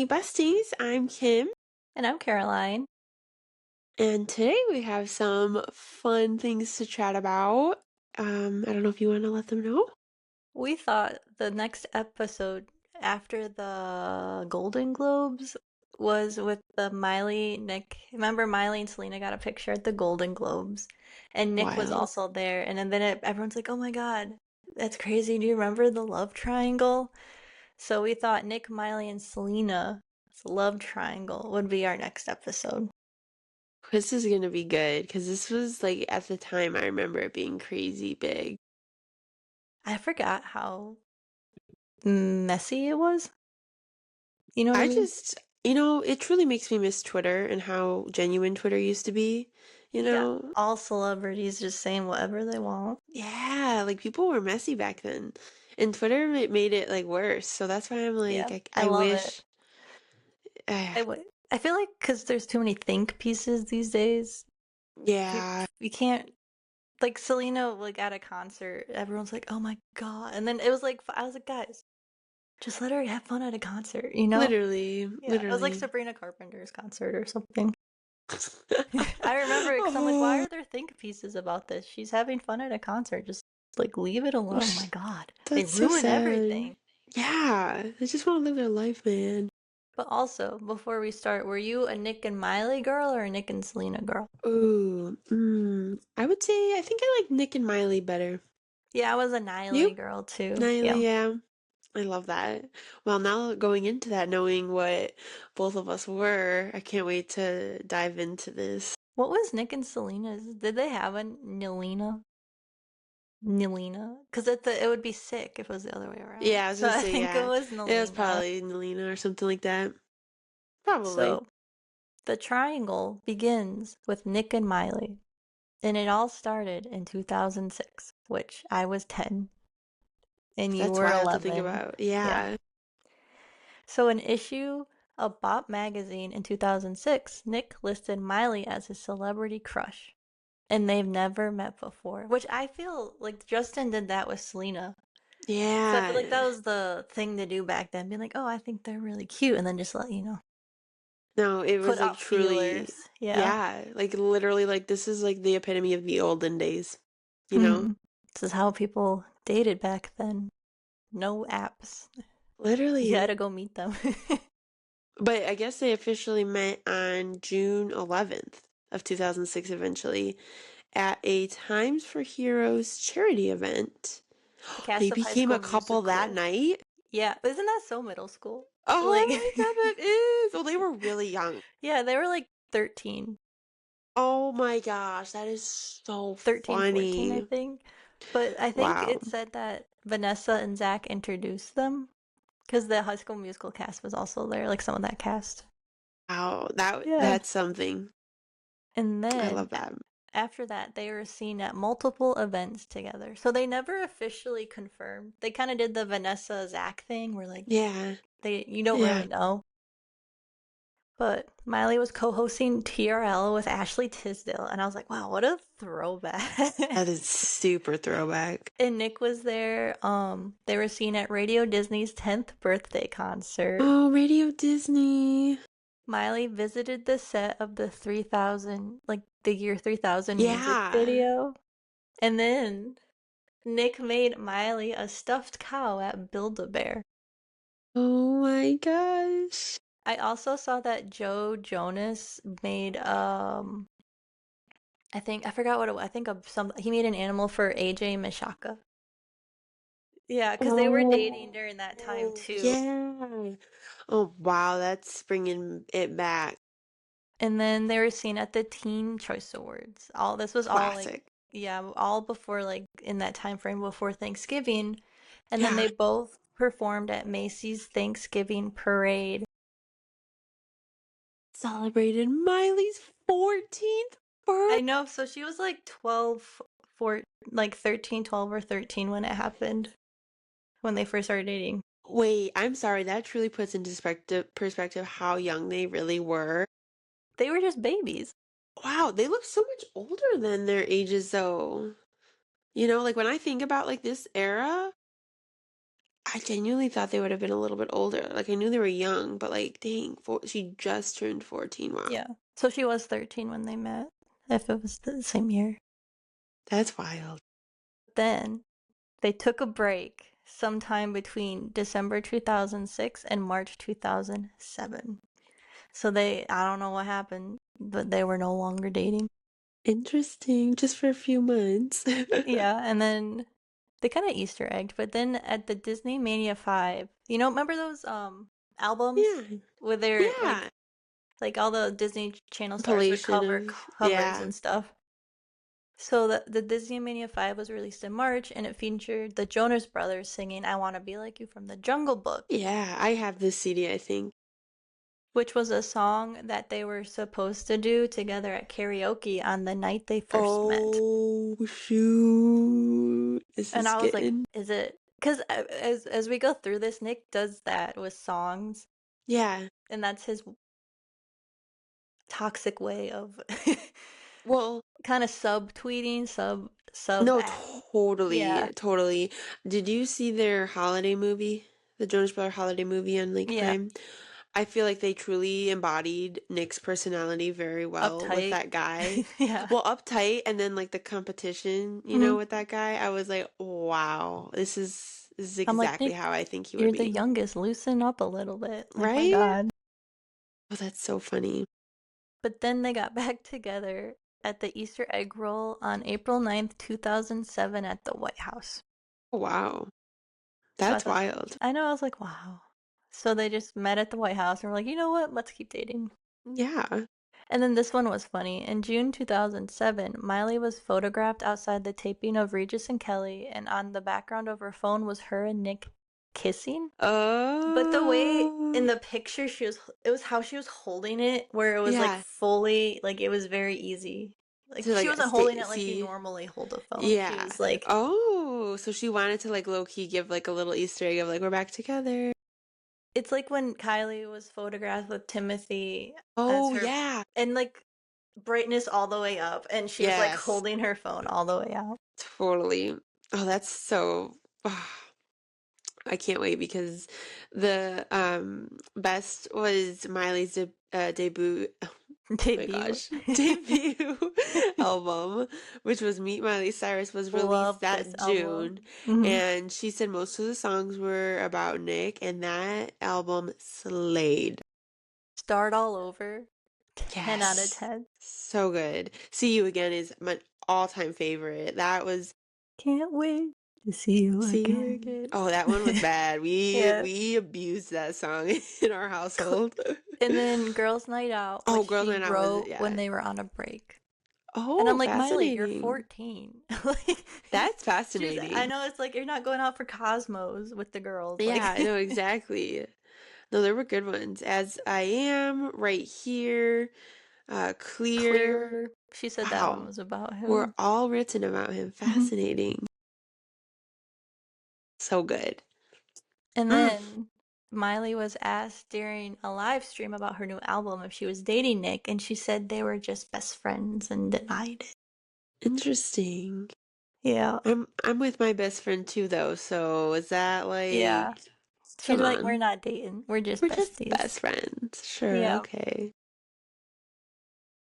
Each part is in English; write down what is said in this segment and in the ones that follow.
Me Besties. I'm Kim, And I'm Caroline. and today we have some fun things to chat about. I don't know if you want to let them know. We thought the next episode after the Golden Globes was with the Nick. Remember Miley and Selena got a picture at the Golden Globes, and Nick was Wild. also there. And then everyone's like, "Oh my God, that's crazy! Do you remember the love triangle?" So we thought Nick, Miley, and Selena's love triangle would be our next episode. This is gonna be good because this was like at the time I remember it being crazy big. I forgot how messy it was. You know what I I mean? just, it truly makes me miss Twitter and how genuine Twitter used to be, you Yeah, know? all celebrities just saying whatever they want. Yeah, like people were messy back then. And Twitter made it like worse. So that's why I'm like, Yeah, I I love it. wish. I would. I feel like because there's too many think pieces these days, Yeah, we can't. Like Selena, like at a concert, everyone's like, "Oh my God!" And then it was like, I was like, guys, just let her have fun at a concert, you know? literally, Yeah, it was like literally. Sabrina Carpenter's concert or something. I remember it because I'm like, why Oh, are there think pieces about this? She's having fun at a concert. Just like leave it alone. Oh my God, they that's so ruin sad. everything. Yeah, they just want to live their life, man. But also, before we start, were you a Nick and Miley girl or a Nick and Selena girl? Ooh, I would say I think I like Nick and Miley better. Yeah, I was a You? Miley girl too. Yeah. Miley, yeah. I love that. Well, now going into that, knowing what both of us were, I can't wait to dive into this. What was Nick and Selena's? Did they have a Nilina? Nilina? Because it would be sick if it was the other way around. Yeah, I was So gonna I say, think it yeah. was It was Nilina. probably Nelena or something like that. Probably. So the triangle begins with Nick and Miley, and it all started in 2006, which I was 10 and you That's were wild to think 11. about. Yeah. Yeah. So, an issue of Bop magazine in 2006, Nick listed Miley as his celebrity crush, and they've never met before, which I feel like Justin did that with Selena. So, I feel like Yeah. that was the thing to do back then, being like, oh, I think they're really cute, and then just let No, it put was like out truly, feelers. Yeah. yeah, like literally, like this is like the epitome of the olden days, you know? Hmm. This is how people dated back then. No apps. You had Literally. to go meet them. But I guess they officially met on June 11th of 2006 eventually at a Times for Heroes charity event. The They cast of High became School a couple that Musical. night. Yeah, isn't that so middle school? Oh Like, my God, that is. Well, they were really young. yeah, they were like 13, Oh my gosh, that is so 13, 14, I funny. think. But I think Wow. it said that Vanessa and Zach introduced them because the High School Musical cast was also there, like some of that cast. Wow, that Yeah. that's something. And I then love that. after that, they were seen at multiple events together. So they never officially confirmed. They kind of did the Vanessa Zach thing where like Yeah. you don't Yeah. really know. But Miley was co-hosting TRL with Ashley Tisdale, and I was like, wow, what a throwback. That is super throwback. And Nick was there. They were seen at Radio Disney's 10th birthday concert. Oh, Radio Disney. Miley visited the set of the 3000, like the year 3000 music Yeah. video. And then Nick made Miley a stuffed cow at Build-A-Bear. Oh my gosh. I also saw that Joe Jonas made I forgot what it was. I think of some he made an animal for AJ Mishaka. Yeah, because they were dating Oh, during that time too. yeah. Oh, wow, that's bringing it back. And then they were seen at the Teen Choice Awards. All this was all like Classic. yeah, all before like in that time frame before Thanksgiving. And then Yeah. they both performed at Macy's Thanksgiving Parade. Celebrated Miley's 14th I birthday. know, so she was like 12, 4, like 13, 12 or 13 when it happened, when they first started dating. Wait, I'm sorry. That truly puts into perspective how young they really were. They were just babies. Wow, they look so much older than their ages though. Like when I think about like this era, I genuinely thought they would have been a little bit older. Like I knew they were young, but like dang, she just turned 14. Wow. Yeah. So she was 13 when they met, if it was the same year. That's wild. Then they took a break sometime between December 2006 and March 2007. So I don't know what happened, but they were no longer dating. Interesting. Just for a few months. Yeah, and then they kind of Easter egged, but then at the Disney Mania 5, remember those albums Yeah. where they're Yeah. like all the Disney Channel stars would Compilation cover of covers yeah. and stuff. So the Disney Mania 5 was released in March and it featured the Jonas Brothers singing I Want to Be Like You from the Jungle Book, Yeah, I have this CD, I think. which was a song that they were supposed to do together at karaoke on the night they first met. Oh shoot. This And is I was like, getting is it because as we go through this, Nick does that with songs, yeah. and that's his toxic way of Well, kind of subtweeting, sub no, at. totally, Yeah, totally. Did you see their holiday movie? The Jonas Brother holiday movie on like yeah, Prime? I feel like they truly embodied Nick's personality very well with uptight. that guy. Yeah. Well, uptight and then like the competition, Hmm. with that guy. I was like, wow, this is I'm like, exactly Nick, how I think he would you're the be. youngest. Loosen up a little bit. Like, my Right? God. Oh, that's so funny. But then they got back together at the Easter egg roll on April 9th, 2007 at the White House. Oh, wow. So I That's thought, wild. I know, I was like, wow. So they just met at the White House and were like, you know what? Let's keep dating. Yeah. And then this one was funny. In June 2007, Miley was photographed outside the taping of Regis and Kelly, and on the background of her phone was her and Nick kissing. But the way Oh, in the picture it was how she was holding it, where it was like yeah. fully, like it was very easy. Like To she like wasn't holding stay, it like you see. normally hold a phone. She Yeah. was like, Oh, so she wanted to like low key give like a little Easter egg of like we're back together. it's like when Kylie was photographed with Timothy as Oh, her, yeah. and like brightness all the way up, and she was like Yes. holding her phone all the way out. Totally. Oh, that's so. I can't wait because the best was Miley's debut. Oh my Debut. gosh, debut album, which was Meet Miley Cyrus, was released Love this that album. June, Hmm. and she said most of the songs were about Nick, and that album slayed. Start All Over. 10 out of Yes, 10. so good. See You Again is my all-time favorite. That was Can't wait to see you See You again. Again. Oh, that one was bad. We Yeah. we abused that song in our household. And then Girls Night Out, Oh, which Girls she Night Out was wrote when yeah. they were on a break. And I'm Oh, like, Miley, you're fascinating. 14. Like, That's I fascinating. know it's like you're not going out for Cosmos with the girls. Yeah, I know Like, exactly. No, there were good ones. As I Am, Right Here, Clear. Clear. She said that one Wow. was about Were him. all written about him. Mhm. Fascinating. So good. And Mm, then Miley was asked during a live stream about her new album if she was dating Nick, and she said they were just best friends and denied it. interesting. Yeah. I'm with my best friend too though, so is that Yeah. like She's come like, we're on. not dating. We're just We're just besties. best friends. Sure, Yeah. okay.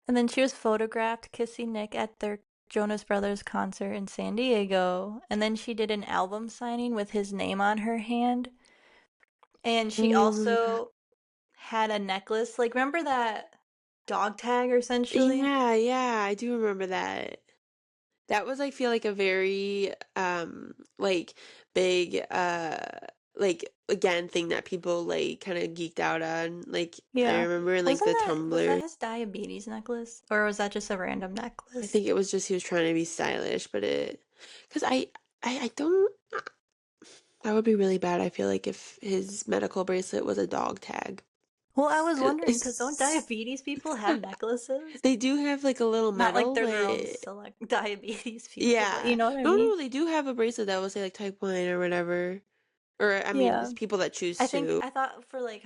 And then she was photographed kissing Nick at their Jonas Brothers concert in San Diego. And then she did an album signing with his name on her hand. And she Oh my God. also had a necklace. Like, remember that dog tag, essentially? Yeah, yeah, I do remember that. That was, I feel like, a very like big like again thing that people like kind of geeked out on. Like I Yeah. remember in like Wasn't the that Tumblr, his diabetes necklace? Or was that just a random I necklace? think it was just he was trying to be stylish, but it because I don't that would be really bad. I feel like if his medical bracelet was a dog tag. Well, I was 'Cause wondering, because don't diabetes people have necklaces? they do have like a little Not like medal, they're their own but select diabetes people, but you yeah. know what I No, mean? no, they do have a bracelet that will say like type 1 or whatever. Or I mean, Yeah. it's people that choose to. I thought for like,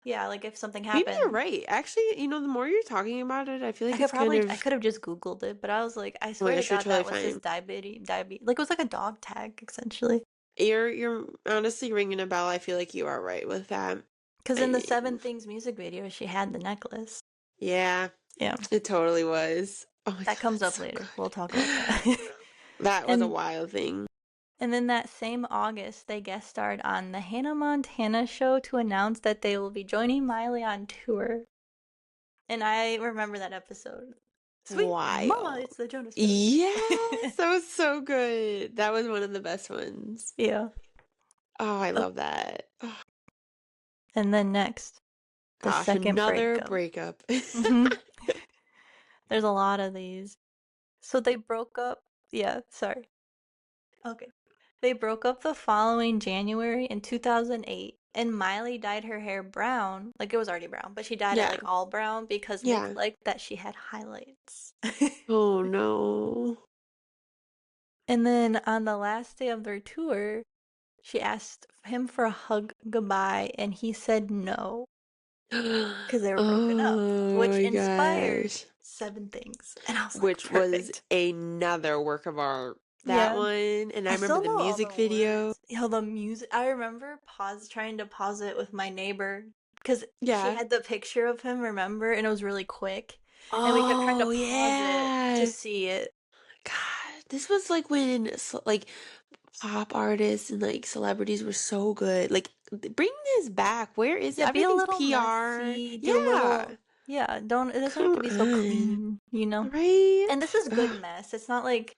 yeah, like if something Maybe you're happened, right. Actually, the more you're talking about it, I feel like it's kind I of, could have just Googled it, but I was like, I oh my swear to gosh, you're God, totally that was his fine. diabetes, like it was like a dog tag, essentially. You're honestly ringing a bell. I feel like you are right with that. Because I in the Seven mean, Things music video, she had the necklace. yeah, Yeah, it totally was. Oh my that God, comes that's up so later. We'll good. talk about that. That was a and wild thing. and then that same August, they guest starred on the Hannah Montana show to announce that they will be joining Miley on tour. And I remember that episode. Sweet Mama, Wild. it's the Jonas Brothers. Yes, that was so good. That was one of the best ones. Yeah. Oh, I Oh, love that. Oh, and then next, the gosh, second another breakup. breakup. hmm There's a lot of these. So they broke up. Yeah, sorry. Okay. They broke up the following January in 2008, and Miley dyed her hair brown. Like it was already brown, but she dyed it Yeah, like all brown because Nick yeah. liked that she had highlights. Oh no. And then on the last day of their tour, she asked him for a hug goodbye, and he said no because they were broken up, Oh which my inspired gosh. Seven Things. And I was like, Which was perfect. another work of art. That Yeah. one, and I I remember still the know all music the video. words. The music. I remember trying to pause it with my neighbor because she Yeah. had the picture of him, remember? And it was really quick. And we kept trying to Oh pause it to yeah. see it. God, this was like when like pop artists and like celebrities were so good. Like, bring this back. Where is it? Yeah, be a Everything's little PR. messy, do a Yeah. little. Yeah, don't. It doesn't have Come to be so on. clean, you know? Right? And this is good Ugh. mess. It's not like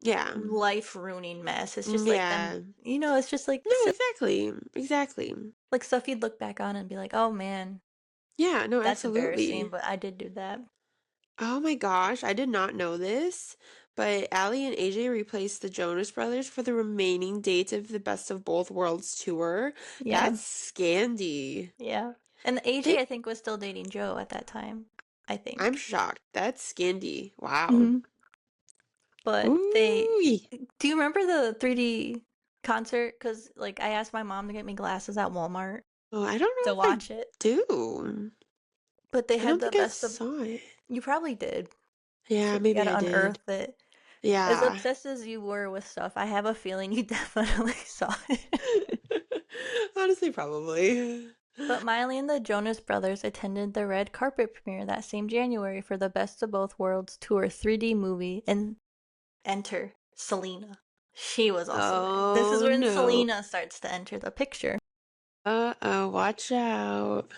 Yeah. life ruining mess. It's just like them, Yeah. it's just like, No, exactly. Exactly. like stuff you'd look back on and be like, oh man, Yeah, no, that's embarrassing, absolutely. but I did do that. Oh my gosh, I did not know this, but Ali and AJ replaced the Jonas Brothers for the remaining dates of the Best of Both Worlds tour. Yeah. That's Scandy. Yeah. And AJ, It, I think, was still dating Joe at that time. I I'm think. shocked. That's Scandy. Wow. hmm But Ooh. do you remember the 3D concert? Because, like, I asked my mom to get me glasses at Walmart Oh, I don't to know if I watch it. do. But they I had don't the think I best of. saw it. You probably did. Yeah, So you maybe gotta I did. unearth it. As Yeah. obsessed as you were with stuff, I have a feeling you definitely saw it. Honestly, probably. But Miley and the Jonas Brothers attended the red carpet premiere that same January for the Best of Both Worlds tour 3D movie, and enter Selena. She was also there. This is Oh when no. Selena starts to enter the picture. Uh-oh, watch out.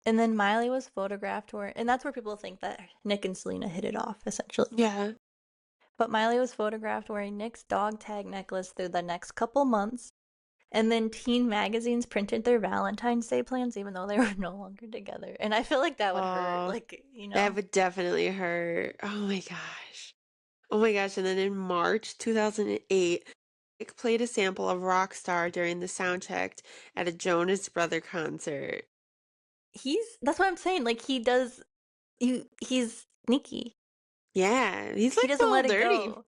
And then Miley was photographed where, and that's where people think that Nick and Selena hit it off, essentially. Yeah. But Miley was photographed wearing Nick's dog tag necklace through the next couple months. And then teen magazines printed their Valentine's Day plans, even though they were no longer together. And I feel like that would hurt, Oh, like, that would definitely hurt. Oh my gosh. Oh my gosh. And then in March 2008, Nick played a sample of Rockstar during the sound check at a Jonas Brother concert. that's what I'm saying. Like, he's sneaky. Yeah, he's He like a doesn't little let it dirty. go.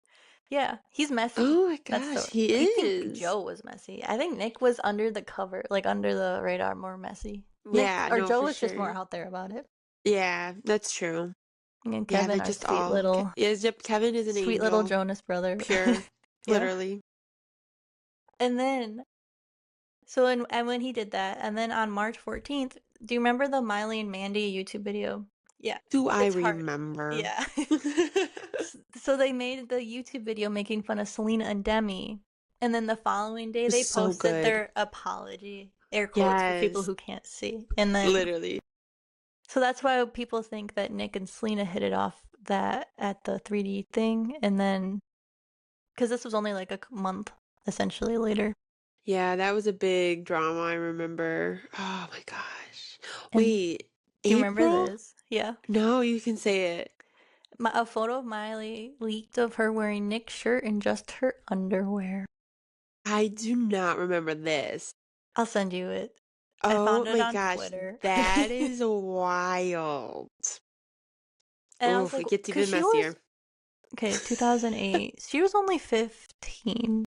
Yeah, he's messy. Oh my That's gosh, so. he You think is. Joe was messy? I think Nick was under the cover, like under the radar, more messy. Nick Yeah, or no, Joe for was just more sure. out there about it. Yeah, that's true. And Yeah, they're Kevin, our just all. Yes, yep, Kevin is an sweet little angel. Jonas brother. Pure, Yeah. literally. And then, so and when he did that, and then on March 14th, do you remember the Miley and Mandy YouTube video? Yeah, Do I it's hard. remember? Yeah. So they made the YouTube video making fun of Selena and Demi, and then the following day Was they so posted good. their apology, air quotes for people Yes, who can't see. And then literally. so that's why people think that Nick and Selena hit it off that at the 3D thing, and then because this was only like a month essentially later. Yeah, that was a big drama, I remember. Oh my gosh. And Wait, do you remember April? this? Yeah. No, you can say it. A photo of Miley leaked of her wearing Nick's shirt and just her underwear. I do not remember this. I'll send you it. I Oh found it my on gosh, Twitter. that is wild. And I was Oof, like, it gets because even she was, messier. okay, 2008. She was only 15.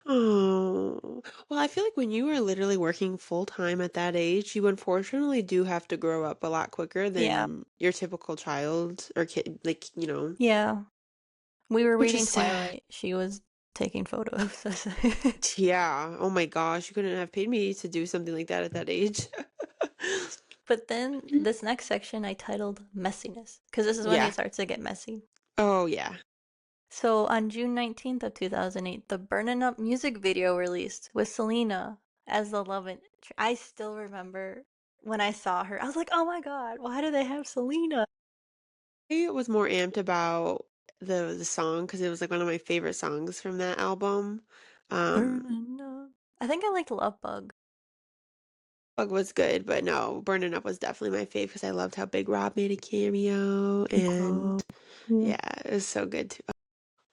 Oh, well, I feel like when you are literally working full time at that age, you unfortunately do have to grow up a lot quicker Yeah. than your typical child or kid, like, Yeah. We were which is reading sad. Twilight. She was taking photos. Yeah. Oh my gosh, you couldn't have paid me to do something like that at that age. But then this next section I titled Messiness, because this is when he Yeah. starts to get messy. Oh yeah. So on June 19th of 2008, the Burnin' Up music video released with Selena as the love interest. I still remember when I saw her. I was like, "Oh my God, why do they have Selena?" I was more amped about the song because it was like one of my favorite songs from that album. Um, Burnin' Up. I think I liked Love Bug. Bug was good, but no, Burning Up was definitely my fave because I loved how Big Rob made a cameo, and Yeah. yeah, it was so good too. Oh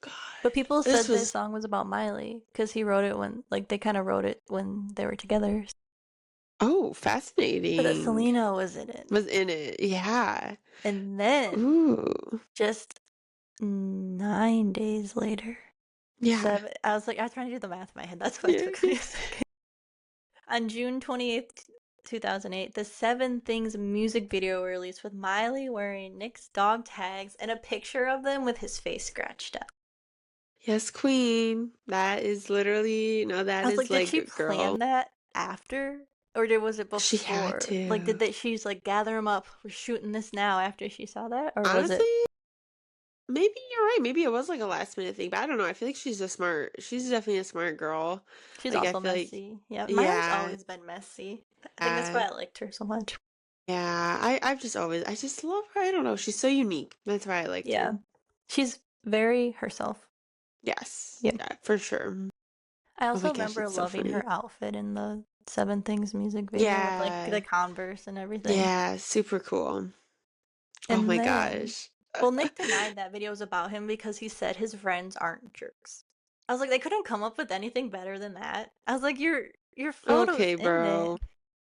God, But people this said this was song was about Miley because he wrote it when, like, they kind of wrote it when they were together. oh But that fascinating. Selena was in it. Was in it, yeah. And then, Ooh, just 9 days later, yeah, I was like, I was trying to do the math in my head. That's why it yeah, took yeah. me a second. On June 28th, 2008, the Seven Things music video released with Miley wearing Nick's dog tags and a picture of them with his face scratched out. Yes, Queen. That is literally no, I that was like, is did she like girl. plan that after? Was it She had before? Like, to. she's like, gather them up, we're shooting this now after she saw that? Or was Honestly, it, maybe you're right. Maybe it was like a last minute thing, but I don't know. I feel like she's definitely a smart girl. she's Like I also feel like, messy? Yeah, Miley's yeah, always been messy. I think that's why yeah, I liked her so much. yeah. I just love her. I don't know. She's so unique. That's why I liked Yeah. her. She's very herself. Yes, Yep. yeah, for sure. I Oh my also gosh, remember it's so loving funny. her outfit in the Seven Things music video with like Yeah, the Converse and everything. yeah, super cool. Oh And my then, gosh. well, Nick denied that video was about him because he said his friends aren't jerks. I was like, they couldn't come up with anything better than that. I was like, your photo's Okay, in it. bro.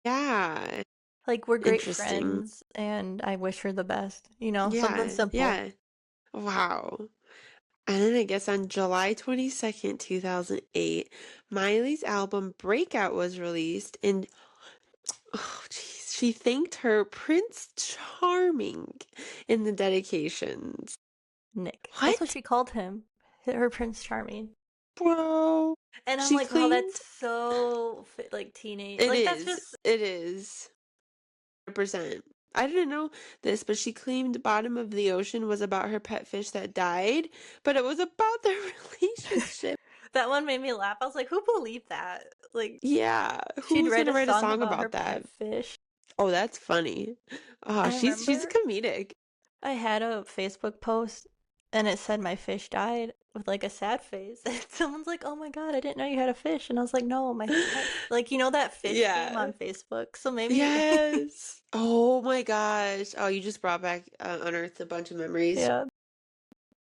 Yeah, Like, we're great interesting. friends and I wish her the best. You know, something Yeah, simple. yeah. Wow. And then I guess on July 22nd, 2008, Miley's album Breakout was released, and oh, jeez, she thanked her Prince Charming in the dedications. Nick. That's what What? she called him. Her Prince Charming. Bro. And I'm She like, wow, that's claimed so like teenage. it Like that's is. just It is. 100%. I didn't know this, but she claimed Bottom of the Ocean was about her pet fish that died, but it was about their relationship. that one made me laugh. I was like, who believed that? Like Yeah, she'd who's write gonna a write a song song about her about that? pet fish. Oh, that's funny. Oh, I she's a remember comedic. I had a Facebook post and it said my fish died with like a sad face. And someone's like, "Oh my God, I didn't know you had a fish." And I was like, "No, my pet." Like, you know that fish game Yeah. on Facebook. So maybe Yes. Oh my gosh. Oh, you just brought back unearthed a bunch of memories. yeah.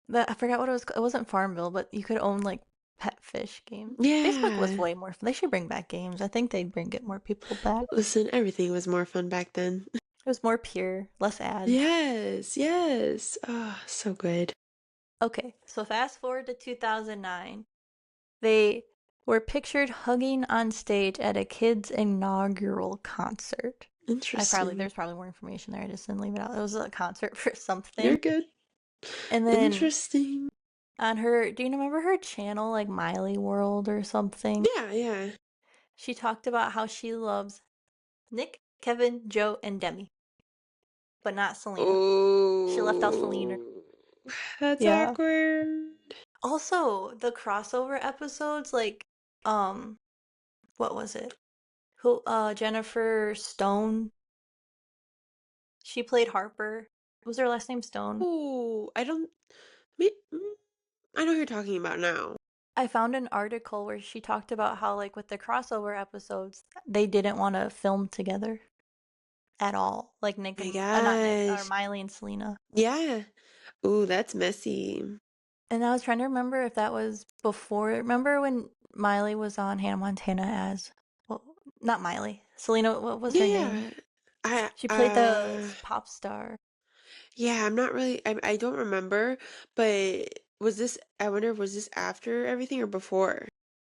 That I forgot what it was. It wasn't Farmville, but you could own like pet fish games. Facebook was Yeah. way more fun. They should bring back games. I think they'd bring get more people back. Listen, everything was more fun back then. It was more pure, less ads. Yes, yes. Oh, so good. Okay, so fast forward to 2009. They were pictured hugging on stage at a kid's inaugural concert. Interesting. There's probably more information there. I just didn't leave it out. It was a concert for You're something. good. And then Interesting. on her, do you remember her channel, like Miley World or something? Yeah, yeah. She talked about how she loves Nick, Kevin, Joe, and Demi, but not Selena. She left out Selena. Oh, that's Yeah. awkward. Also, the crossover episodes, like, um, what was it? Who, Jennifer Stone. She played Harper. Was her last name Stone? Oh, I don't. me- mm, I know who you're talking about now. I found an article where she talked about how, like, with the crossover episodes, they didn't want to film together at all. Like Nick My and not Nick, or gosh. Miley and Selena. Yeah. Ooh, that's messy. And I was trying to remember if that was before. Remember when Miley was on Hannah Montana as, well, not Miley, Selena. What was Yeah, her name? yeah. I She played the pop star. yeah, I'm not really I don't remember, but was this I wonder was this after everything or before?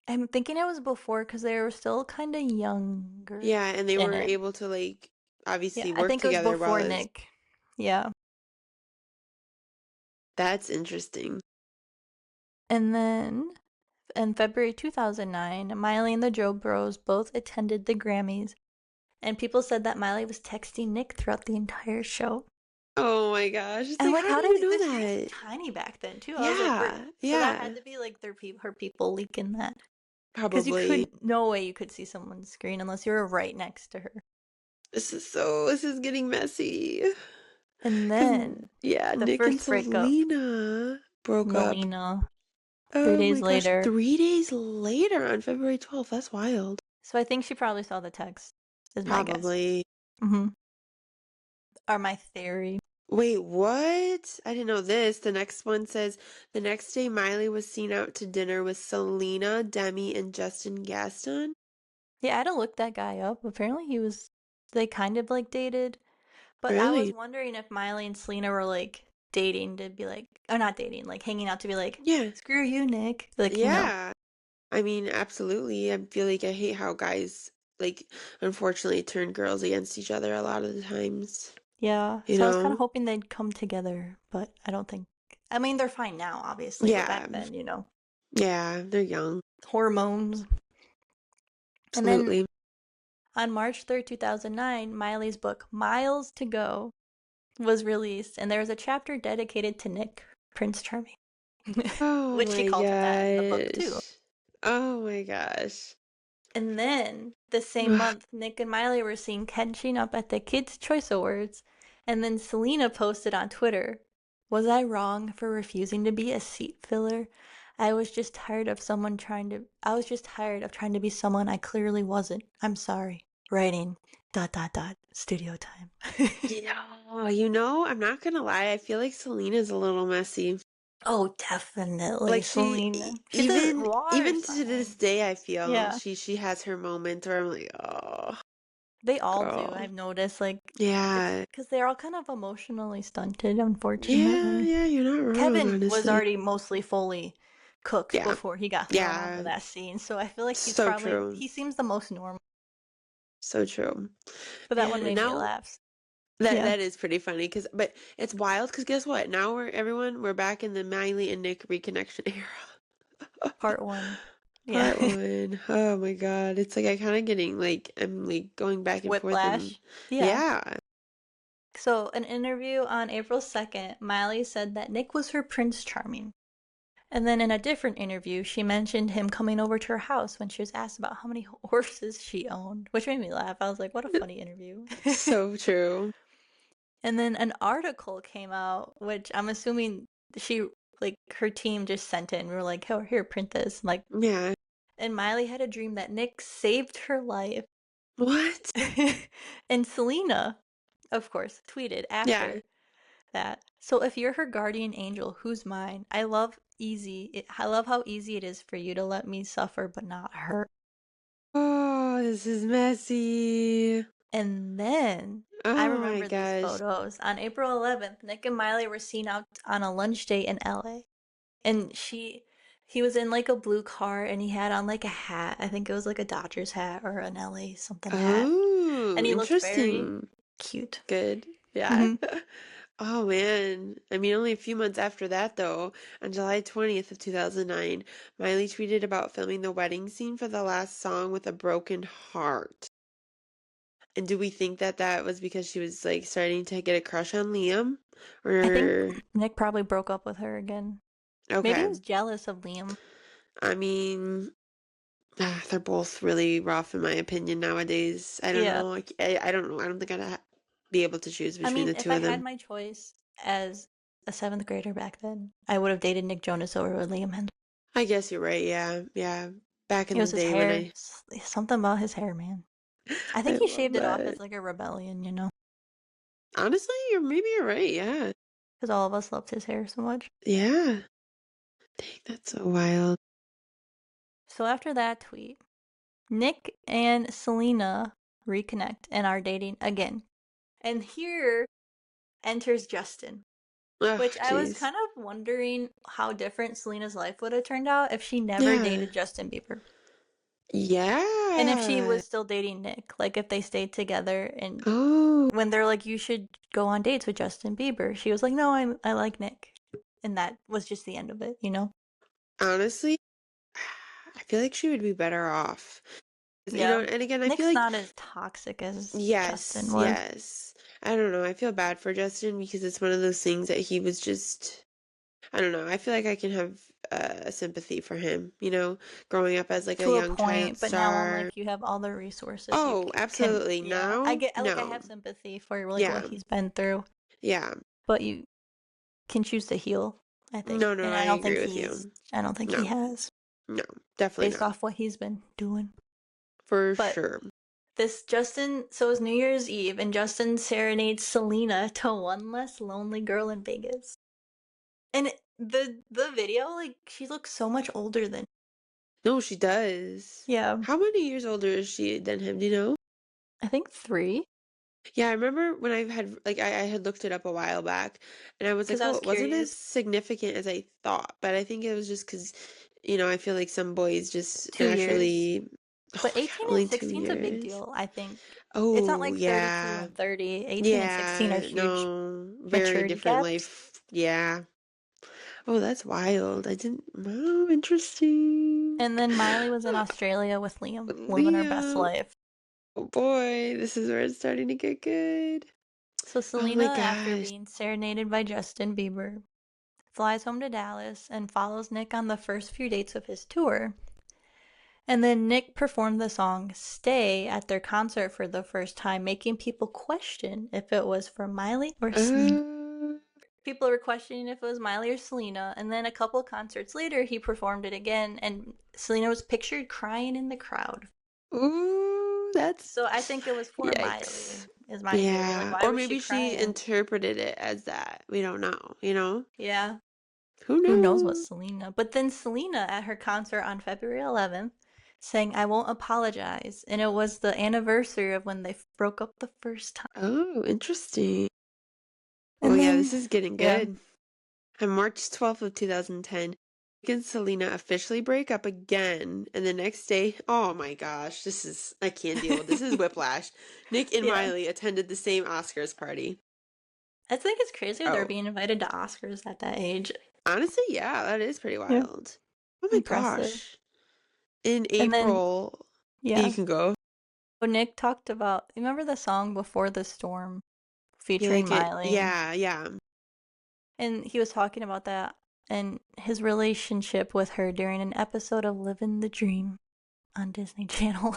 I'm thinking it was before because they were still kind of younger Yeah, and they in were it. able to like Yeah, obviously I work think it was together while before it's Nick. Yeah. that's interesting. And then In February 2009, Miley and the Joe Bros both attended the Grammys, and people said that Miley was texting Nick throughout the entire show. Oh my gosh. It's And I'm like, like, how how do you did know the screens were that? tiny back then too? I was like, Yeah, so that yeah, had to be like her people leaking that because you probably. could no way you could see someone's screen unless you were right next to her. This is getting messy. And Because, then yeah, the Nick and first breakup, Selena broke up. Melina, three Oh my days gosh, later. 3 days later on February 12th. That's wild. So I think she probably saw the text, is my guess. Probably. Mm-hmm. Or my theory. Wait, what? I didn't know this. The next one says the next day Miley was seen out to dinner with Selena, Demi, and Justin Gaston. Yeah, I had to look that guy up. Apparently they kind of like dated. But I was Really? wondering if Miley and Selena were like dating to be like, or not dating, like hanging out to be like, Yeah. screw you, Nick. Like, Yeah. I mean, absolutely. I feel like I hate how guys, like, unfortunately turn girls against each other a lot of the times. yeah. You So I was kind of know? hoping they'd come together, but I don't think. I mean, they're fine now, obviously, but Yeah. back then, Yeah. They're young. hormones. And then Absolutely. on March 3rd, 2009, Miley's book, Miles to Go, was released, and there was a chapter dedicated to Nick, Prince Charming, Oh which she my called him that in the book, too. gosh. Oh my gosh. And then the same month, Nick and Miley were seen catching up at the Kids' Choice Awards. And then Selena posted on Twitter, was I wrong for refusing to be a seat filler? I was just tired of trying to be someone I clearly wasn't. I'm sorry. Writing, studio time. Yeah, I'm not gonna lie. I feel like Selena's a little messy. Oh, definitely, Like Selena. She's a water even to this sign. day, I feel Yeah. she has her moment where I'm like, oh, They all do, girl. I've noticed. Like, it's Yeah, because they're all kind of emotionally stunted, yeah, unfortunately. yeah. You're not wrong, Kevin was honestly. already mostly fully cooked Yeah, before he got thrown onto yeah. that scene, so I feel like So true, he seems the most normal. so true. But that one Man, and made me now laugh. that Yeah, that is pretty funny but it's wild because guess what? Now we're back in the Miley and Nick reconnection era. part one. Yeah. Part one. Oh my God. It's like I kind of getting like I'm like going back and forth and Whiplash. Yeah. yeah. So, an interview on April 2nd, Miley said that Nick was her Prince Charming. And then in a different interview, she mentioned him coming over to her house when she was asked about how many horses she owned, which made me laugh. I was like, what a funny interview. So true. And then an article came out, which I'm assuming she, like, her team just sent it and we were like, oh, here, print this. Like, Yeah. and Miley had a dream that Nick saved her life. What? And Selena, of course, tweeted Yeah. after that. So if you're her guardian angel, who's mine? I love how easy it is for you to let me suffer but not hurt. Oh, this is messy. And then I Oh my remember these gosh. photos. On April 11th, Nick and Miley were seen out on a lunch date in LA. And he was in like a blue car and he had on like a hat. I think it was like a Dodgers hat or an LA something hat. Oh, And he looked very interesting. cute. Good. Yeah. Hmm. Oh man. I mean, only a few months after that though, on July 20th of 2009, Miley tweeted about filming the wedding scene for the last song with a broken heart. And do we think that that was because she was like starting to get a crush on Liam? I think Or Nick probably broke up with her again. Maybe he okay. was jealous of Liam. I mean, they're both really rough in my opinion nowadays. I don't Yeah. know. I don't know. I don't think I'd be able to choose I between mean, the if two I of had them. my choice as a seventh grader back then, I would have dated Nick Jonas over Liam Hemsworth. I guess you're right. Yeah. Yeah. Back in It the was his day when hair. Something about his hair, man. I I think he love shaved it off that. as like a rebellion, Honestly, maybe you're right. Yeah. because all of us loved his hair so much. Yeah. Dang, that's so wild. So after that tweet, Nick and Selena reconnect and are dating again. And here enters Justin, Oh, which I was jeez. kind of wondering how different Selena's life would have turned out if she never Yeah. dated Justin Bieber. And if she Yeah. was still dating Nick, like if they stayed together and Oh, when they're like, you should go on dates with Justin Bieber, she was like, no, I like Nick. And that was just the end of it. honestly. I feel like she would be better off. 'Cause, you know, Yeah. and again, I feel Nick's like not as toxic as Justin yes, was. yes. I don't know. I feel bad for Justin because it's one of those things that he was just, I don't know. I feel like I can have sympathy for him, you know, growing up as like a To a young child point, but now when star. like you have all the resources you Oh, can, absolutely. yeah. I Now, get like I no. have sympathy for like what Yeah. he's been through, Yeah. but you can choose to heal, I think. No, no, And I agree with you. I don't think he No, has no, definitely based not. off what he's been doing. For But sure. this Justin, so it was New Year's Eve, and Justin serenades Selena to One Less Lonely Girl in Vegas. And the video, like, she looks so much older than, No, she does. yeah, How many years older is she than him? Do you know? I think 3, Yeah, I remember when I had like I had looked it up a while back, and I was because like, I oh, was it wasn't as curious. significant as I thought. But I think it was just because, you know, I feel like some boys just 2 years. naturally. Oh But my God, 18 and only two 16 is a big years. deal, I think. It's not Oh like 32 yeah, and 30. 18 and 16 are yeah. huge No, very maturity different gaps. life. Yeah. Oh, that's wild. I didn't. Oh, interesting. And then Miley was in Australia with Liam, living her best Leo. life. Oh boy, this is where it's starting to get good. So Oh my Selena, after gosh. being serenaded by Justin Bieber, flies home to Dallas and follows Nick on the first few dates of his tour. And then Nick performed the song Stay at their concert for the first time, making people question if it was for Miley or Selena. Uh, People were questioning if it was Miley or Selena, and then a couple concerts later, he performed it again, and Selena was pictured crying in the crowd. ooh, that's So I think it was for yikes. Miley, is my theory. Like, Yeah. why Or was she maybe she crying? interpreted it as that. We don't know, you know? Yeah, Who who knows what knows? Selena? But then Selena at her concert on February 11th sang I Won't Apologize, and it was the anniversary of when they broke up the first time. Oh, interesting. Oh And yeah, this then, is getting yeah. good. On March 12th of 2010, Nick and Selena officially break up again, and the next day, oh my gosh, this is I can't deal with this. This is whiplash. Nick and Yeah. Miley attended the same Oscars party. I think it's crazy they're Oh, being invited to Oscars at that age. honestly, yeah, that is pretty Yeah. wild. Oh my Impressive. gosh. In And then, April, you yeah. can go. So Nick talked about, remember the song Before the Storm You featuring like it? Miley? Yeah, yeah. And he was talking about that and his relationship with her during an episode of Living the Dream on Disney Channel.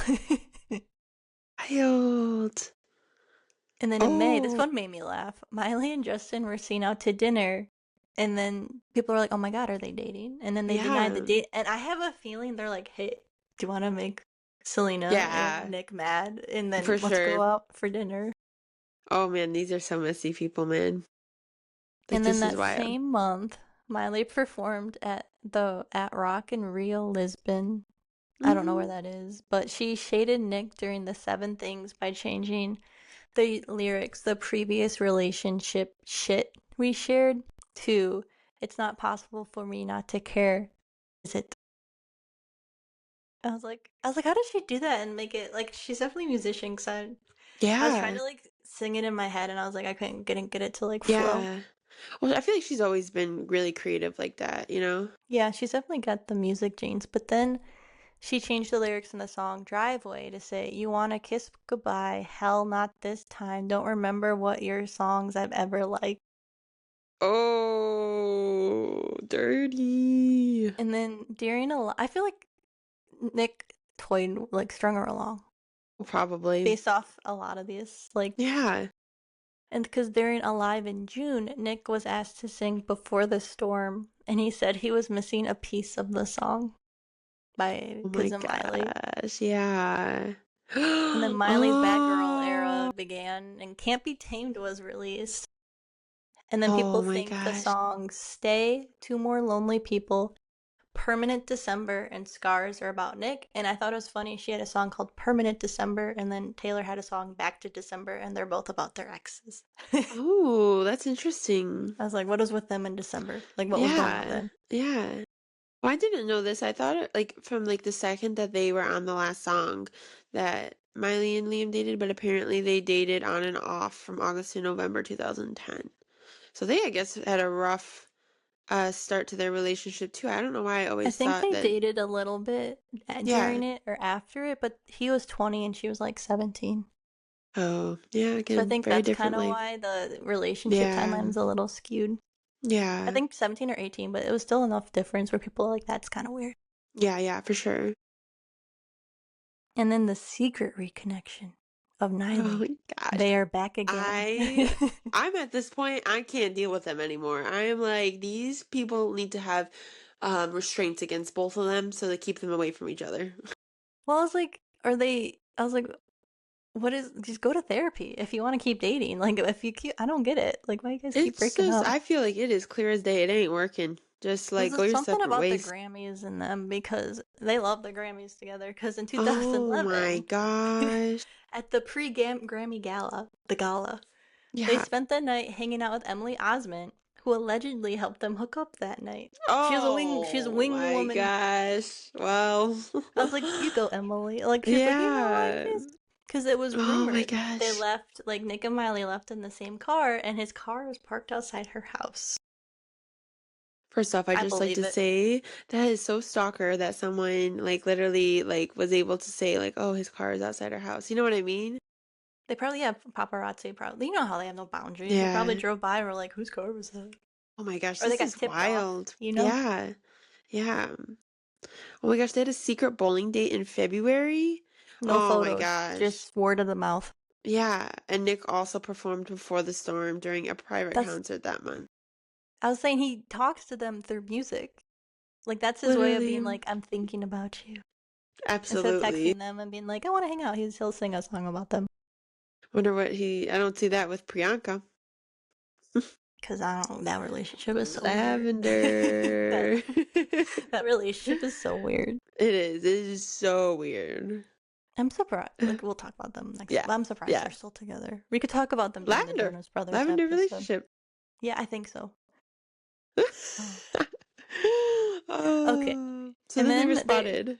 Wild. And then in May, this Oh, one made me laugh. Miley and Justin were seen out to dinner, and then people were like, "Oh my God, are they dating?" And then they denied the yeah. date. And I have a feeling they're like, "Hey, do you want to make Selena and Yeah, Nick mad? And then for let's sure. go out for dinner." Oh man, these are so messy people, man. Like And then this is that wild. same month, Miley performed at Rock in Rio, Lisbon. I don't know where Mm. that is, but she shaded Nick during the Seven Things by changing the lyrics, the previous relationship shit we shared, to it's not possible for me not to care, is it? I was like, how did she do that and make it like she's definitely a musician? Cause I was trying Yeah. to like sing it in my head and I was like, I couldn't get it to like flow. Yeah. Well, I feel like she's always been really creative like that, you know? Yeah, she's definitely got the music genes, but then she changed the lyrics in the song Driveway to say, "You wanna kiss goodbye, hell not this time. Don't remember what your songs I've ever liked." Oh, dirty. And then I feel like Nick toyed, like strung her along Probably. based off a lot of these. Like, Yeah. and because during Alive in June, Nick was asked to sing Before the Storm, and he said he was missing a piece of the song by Oh because my of Miley. gosh. Yeah. And then Miley's Bad Girl Oh. era began, and Can't Be Tamed was released. And then Oh people my think the gosh. songs Stay, Two More Lonely People, Permanent December, and Scars are about Nick. And I thought it was funny. She had a song called Permanent December, and then Taylor had a song Back to December, and they're both about their exes. I Oh, that's interesting. was like, what was with them in December? Like, what was going on Yeah. then? Yeah. Well, I didn't know this. I thought like from like the second that they were on the last song that Miley and Liam dated, but apparently they dated on and off from August to November 2010. So they, I guess, had a rough start to their relationship too. I don't know why I I always think thought they that. dated a little bit Yeah. during it or after it, but he was 20 and she was like 17. Oh, yeah, So I again, think very that's different kind of life. why the relationship Yeah. timeline's a little skewed. I Yeah. think 17 or 18, but it was still enough difference where people are like, that's kind of weird. Yeah, yeah, for sure. And then the secret reconnection of Oh my Niley. gosh. They are back again. I I'm at this point, I can't deal with them anymore. I am like, these people need to have restraints against both of them so they keep them away from each other. Well, I was like, I was like, what is, just go to therapy if you want to keep dating. Like, if you keep, I don't get it. Like, why you guys keep It's breaking just, up? I feel like it is clear as day. It ain't working. Just like go There's your something separate about the ways. Grammys and them because they love the Grammys together. Because in Oh my 2011, gosh. at the pre-Grammy gala, the gala, they Yeah. spent the night hanging out with Emily Osment, who allegedly helped them hook up that night. She's a Oh wing my woman. gosh. Well, I was like, you go, Emily. Like, she's like, you know, I yeah. just, because it was Oh my rumored they gosh. left, like Nick and Miley left in the same car, and his car was parked outside her house. First off, I I just like believe to it. say that is so stalker that someone like literally like was able to say like, oh, his car is outside our house. You know what I mean? They probably have paparazzi. Probably, you know how they have no boundaries. They probably Yeah. drove by and were like, whose car was that? Oh my gosh, Or they this got is tipped off. wild. You know, Yeah. Yeah. Oh my gosh, they had a secret bowling date in February. no Oh my photos, gosh. just word of the mouth. Yeah, and Nick also performed before the storm during a private That's. concert that month. I was saying he talks to them through music. Like that's his way of being Literally, like, I'm thinking about you. Instead of absolutely. texting them and being like, I want to hang out, he'll sing a song about them. Wonder what I don't see that with Priyanka. Because I don't. That relationship is so weird. that Lavender. that relationship is so weird. It is. It is so weird. I'm surprised. Like we'll talk about them next time. Yeah. But I'm surprised Yeah. they're still together. We could talk about them during the Lavender. Jonas Brothers Lavender episode. relationship. Yeah, I think so. Oh. Okay. So And then they were then they, spotted.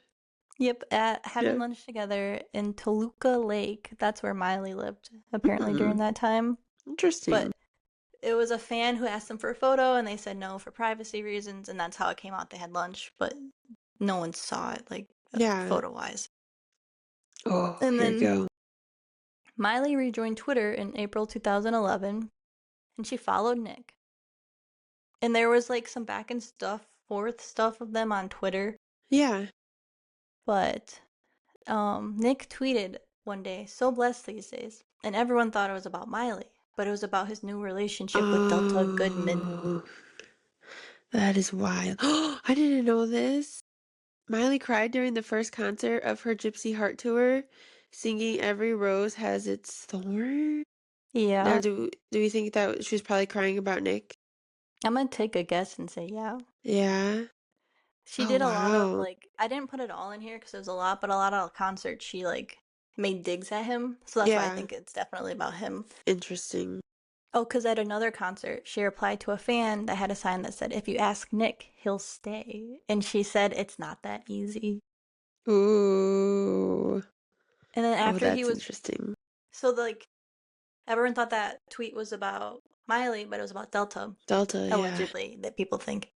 yep, at having Yeah. lunch together in Toluca Lake. That's where Miley lived, apparently, Hmm. during that time. Interesting. But it was a fan who asked them for a photo, and they said no for privacy reasons, and that's how it came out. They had lunch, but no one saw it, like, Yeah. photo-wise. Oh, And here we then go. Miley rejoined Twitter in April 2011, and she followed Nick. And there was, like, some back and forth stuff of them on Twitter, Yeah. but Nick tweeted one day, "So blessed these days," and everyone thought it was about Miley, but it was about his new relationship with Delta Goodman. Oh, that is wild. Oh, I didn't know this. Miley cried during the first concert of her Gypsy Heart tour, singing "Every Rose Has Its Thorn." Now, Yeah, do you think that she was probably crying about Nick? I'm gonna take a guess and say yeah. Yeah. She Oh, did a lot of wow. like, I didn't put it all in here because it was a lot, but a lot of concerts she like made digs at him, so that's why I Yeah. think it's definitely about him. Interesting. Oh, because at another concert, she replied to a fan that had a sign that said, "If you ask Nick, he'll stay," and she said it's not that easy. Ooh. And then Oh, after he that's was, interesting. so like everyone thought that tweet was about Miley, but it was about Delta, Delta, yeah. allegedly, that people think.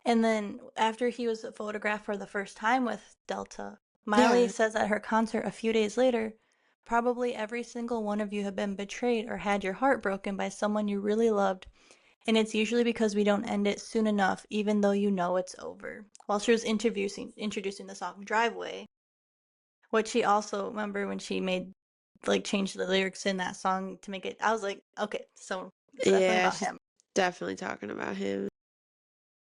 And then after he was photographed for the first time with Delta, Miley Yeah. says at her concert a few days later, "Probably every single one of you have been betrayed or had your heart broken by someone you really loved, and it's usually because we don't end it soon enough, even though you know it's over." While she was introducing the song Driveway, which she also, remember when she made, like, changed the lyrics in that song to make it, I was like, okay, so it's definitely Yeah, about she's him. definitely talking about him.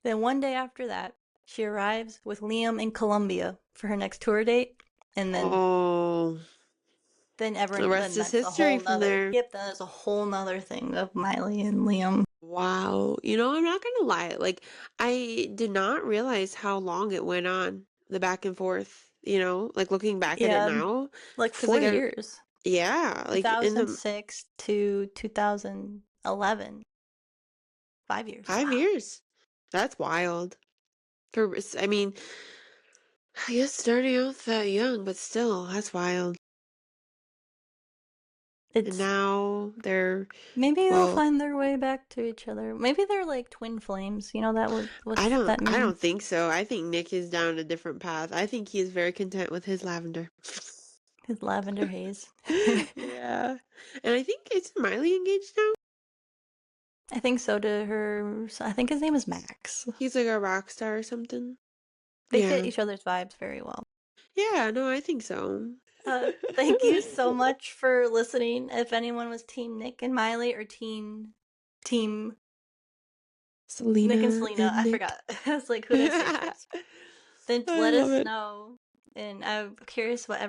Then one day after that, she arrives with Liam in Colombia for her next tour date, and Oh, the everyone, rest then is that's a history whole from nother, there. yep, then there's a whole nother thing of Miley and Liam. Wow. I'm not gonna lie. Like, I did not realize how long it went on, the back and forth, like looking back at it Yeah, now. like Because, like, 4 years. yeah, like in the 2006 to 2011. 5 years. 5 years. That's wild. I mean, I guess starting out that young, but still, that's wild. And It's now they're, maybe they'll well, find their way back to each other. Maybe they're like twin flames. You know that I what's don't that I meme? don't think so. I think Nick is down a different path. I think he is very content with his lavender. His lavender haze. Yeah. And I think it's Miley engaged now. I think so to her. I think his name is Max. He's like a rock star or something. They fit Yeah. each other's vibes very well. Yeah, no, I think so. Thank you so much for listening. If anyone was Team Nick and Miley or Team Nick and Selena Selena, and I Nick. forgot. I was like, who did I say first? Then I let love us it. know. And I'm curious what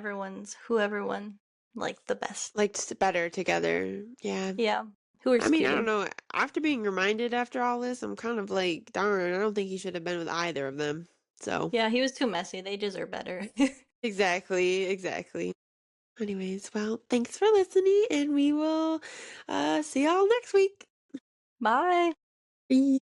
who everyone liked the best. Like better together. Yeah. Yeah, who are I mean, I don't cuter. know. After being reminded after all this, I'm kind of like, darn, I don't think he should have been with either of them. So, Yeah, he was too messy. They deserve better. exactly, exactly. Anyways, well, thanks for listening, and we will see y'all next week. Bye. Bye.